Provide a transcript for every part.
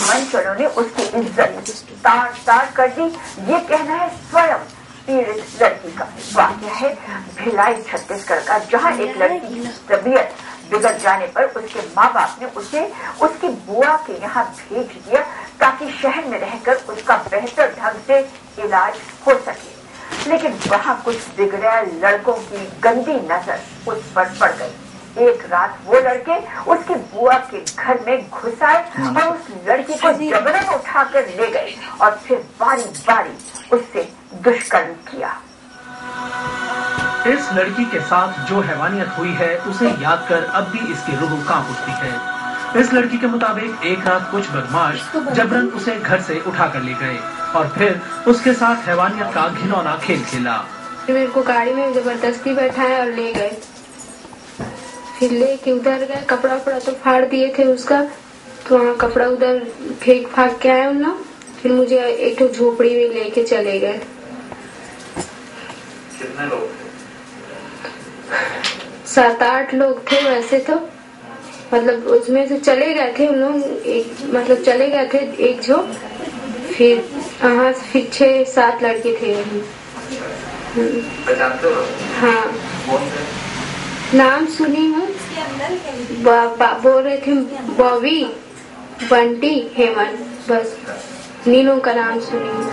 मंच उन्होंने उसकी इज्जत तार कर दी। ये कहना है स्वयं पीड़ित लड़की का। वाकया है भिलाई छत्तीसगढ़ का, जहां एक लड़की की तबीयत बिगड़ जाने पर उसके माँ बाप ने उसे उसकी बुआ के यहाँ भेज दिया ताकि शहर में रहकर उसका बेहतर ढंग से इलाज हो सके। लेकिन वहाँ कुछ बिगड़े लड़कों की गंदी नजर उस पर पड़ गई। एक रात वो लड़के उसकी बुआ के घर में घुस आए और उस लड़की को जबरन उठाकर ले गए और फिर बारी बारी उससे दुष्कर्म किया। इस लड़की के साथ जो हैवानियत हुई है उसे याद कर अब भी इसकी रूह कांप उठती है। इस लड़की के मुताबिक एक रात कुछ बदमाश जबरन उसे घर से उठा कर ले गए और फिर उसके साथ हैवानियत का घिनौना खेल खेला। मेरे को गाड़ी में जबरदस्ती बैठाया और ले गए, फिर लेके उधर गए। कपड़ा तो फाड़ दिए थे उसका, तो वहाँ कपड़ा उधर फेंक फाक के आए उन लोग। फिर मुझे एक तो झोपड़ी में लेके चले गए। कितने लोग थे? 7-8 लोग थे वैसे तो, मतलब उसमें से चले गए थे उन लोग, मतलब चले गए थे एक जो, फिर वहाँ फिर 6-7 लड़के थे। जानते हो? हाँ, कौन थे? नाम सुनी हूँ। बोल रहे थे बॉबी, बंटी, हेमंत, बस नीनों का नाम सुनी हूँ।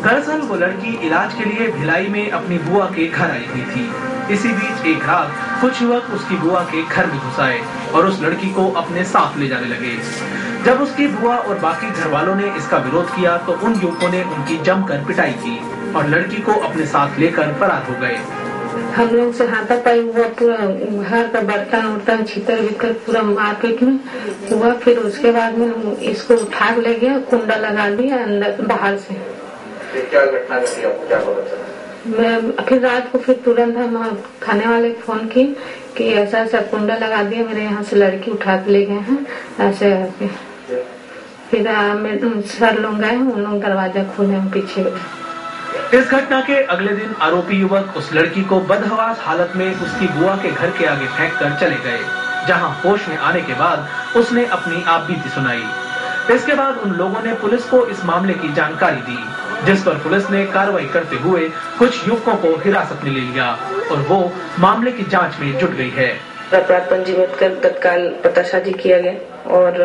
दरअसल वो लड़की इलाज के लिए भिलाई में अपनी बुआ के घर आई हुई थी। इसी बीच एक रात कुछ युवक उसकी बुआ के घर में घुस आए और उस लड़की को अपने साथ ले जाने लगे। जब उसकी बुआ और बाकी घर वालों ने इसका विरोध किया तो उन युवकों ने उनकी जमकर पिटाई की और लड़की को अपने साथ लेकर फरार हो गए। हम लोग से हाथापाई हुआ, पूरा घर का बर्तन उर्तन छितर बितर पूरा मार्केट में हुआ। फिर उसके बाद में इसको उठा ले गया, कुंडा लगा दिया अंदर बाहर से। क्या घटना घटी, आपको क्या पता चला? मैं फिर रात को फिर तुरंत हम थाने वाले फोन की कि ऐसा ऐसा कुंडा लगा दिया, मेरे यहाँ से लड़की उठा के ले गए हैं ऐसे करके। फिर सर लोग गए, उन लोग दरवाजा खोले, हम पीछे गए। इस घटना के अगले दिन आरोपी युवक उस लड़की को बदहवास हालत में उसकी बुआ के घर के आगे फेंक कर चले गए, जहां होश में आने के बाद उसने अपनी आपबीती सुनाई। इसके बाद उन लोगों ने पुलिस को इस मामले की जानकारी दी, जिस पर पुलिस ने कार्रवाई करते हुए कुछ युवकों को हिरासत में ले लिया और वो मामले की जांच में जुट गई है। अपराध पंजीबद्ध कर तत्काल पतासाजी किया गया और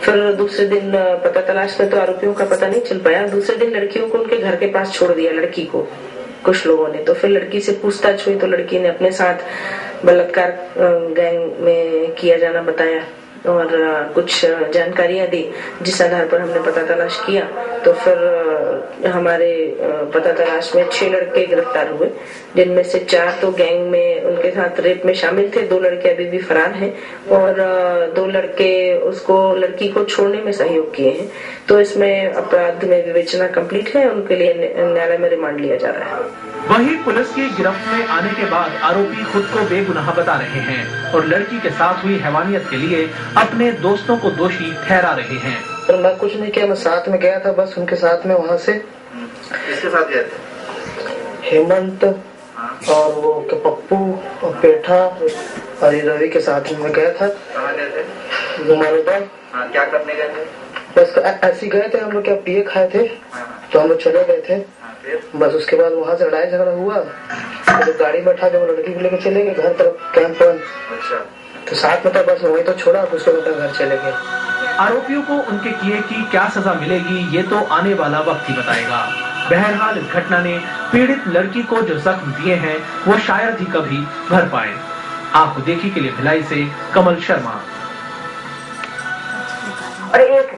फिर दूसरे दिन पता तलाश में तो आरोपियों का पता नहीं चल पाया। दूसरे दिन लड़कियों को उनके घर के पास छोड़ दिया, लड़की को कुछ लोगों ने। तो फिर लड़की से पूछताछ हुई तो लड़की ने अपने साथ बलात्कार गैंग में किया जाना बताया और कुछ जानकारियां दी, जिस आधार पर हमने पता तलाश किया। तो फिर हमारे पता तलाश में 6 लड़के गिरफ्तार हुए, जिनमें से 4 तो गैंग में उनके साथ रेप में शामिल थे, 2 लड़के अभी भी फरार हैं और 2 लड़के उसको लड़की को छोड़ने में सहयोग किए हैं। तो इसमें अपराध में विवेचना कंप्लीट है, उनके लिए न्यायालय में रिमांड लिया जा रहा है। वहीं पुलिस की गिरफ्त में आने के बाद आरोपी खुद को बेगुनाह बता रहे हैं और लड़की के साथ हुई हैवानियत के लिए अपने दोस्तों को दोषी ठहरा रहे हैं। तो मैं कुछ नहीं किया, मैं साथ में गया था, बस उनके साथ में वहाँ से। किसके साथ गए थे? हेमंत और वो पप्पू और पेठा और रवि के साथ में गया था। कहाँ गए थे? गुमारोदा। क्या करने गए थे? बस ऐसे गए थे हम लोग, क्या पिए खाए थे तो हम लोग चले गए थे। बस उसके बाद वहाँ से लड़ाई झगड़ा हुआ तो गाड़ी में बैठा के वो लड़की को लेकर चले गए घर तरफ कैंप पर। अच्छा, तो साथ में था, बस वही तो छोड़ा, उसको बेटा घर चले गए। आरोपियों को उनके किए की क्या सजा मिलेगी ये तो आने वाला वक्त ही बताएगा। बहरहाल इस घटना ने पीड़ित लड़की को जो जख्म दिए हैं वो शायद ही कभी भर पाए। आपको देखी के लिए भिलाई से कमल शर्मा। और एक